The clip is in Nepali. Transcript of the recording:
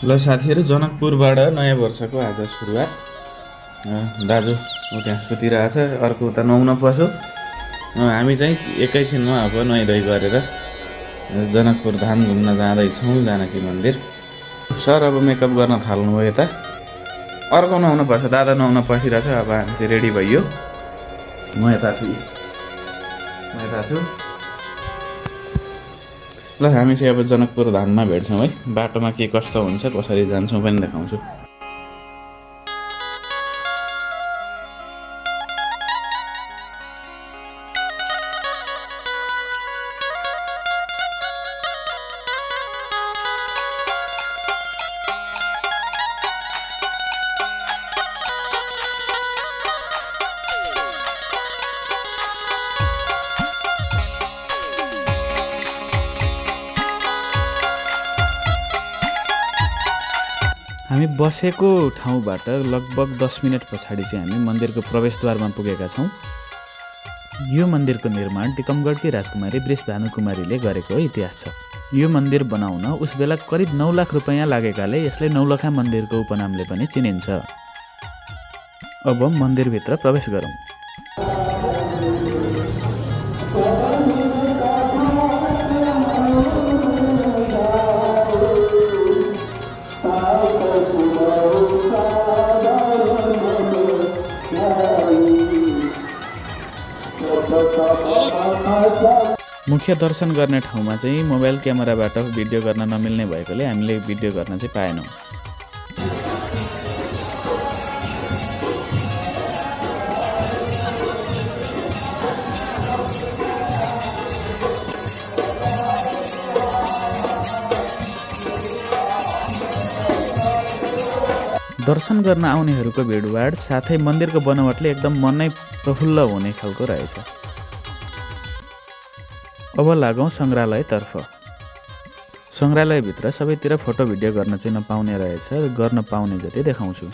ल साथीहरू, जनकपुरबाट नयाँ वर्षको आज सुरुवात। दाजु उता सुतिरहेछ, अर्को उता नुहाउन पस्यो। हामी चाहिँ एकैछिनमा अब नुहाइधुवाइ गरेर जनकपुर धाम घुम्न जाँदैछौँ, जानकी मन्दिर। सर अब मेकअप गर्न थाल्नुभयो। यता अर्को नुहाउन पर्छ, दादा नुहाउन पसिरहेछ। अब हामी चाहिँ रेडी भइयो। म यता छु। ल हामी चाहिँ अब जनकपुर धाममा भेट्छौँ है। बाटोमा के कस्तो हुन्छ, कसरी जान्छौँ पनि देखाउँछु। हामी बसेको ठाउँबाट लगभग 10 मिनट पछाडि चाहिँ हामी मन्दिरको प्रवेशद्वारमा पुगेका छौँ। यो मन्दिरको निर्माण टिकमगढकी राजकुमारी वृषभानुकुमारीले गरेको इतिहास छ। यो मन्दिर बनाउन उस बेला करिब 9 लाख रुपैयाँ लागेकाले यसलाई नौलखा मन्दिरको उपनामले पनि चिनिन्छ। अब मन्दिरभित्र प्रवेश गरौँ। मुख्य दर्शन गर्ने ठाउँमा चाहिँ मोबाइल क्यामेराबाट भिडियो गर्न नमिल्ने भएकोले हामीले भिडियो गर्न चाहिँ पाएनौँ। दर्शन गर्न आउनेहरूको भिडभाड साथै मन्दिरको बनावटले एकदम मनै प्रफुल्ल हुने खालको रहेछ। अब लागौँ सङ्ग्रहालयतर्फ। सङ्ग्रहालयभित्र सबैतिर फोटो भिडियो गर्न चाहिँ नपाउने रहेछ, गर्न पाउने जति देखाउँछु।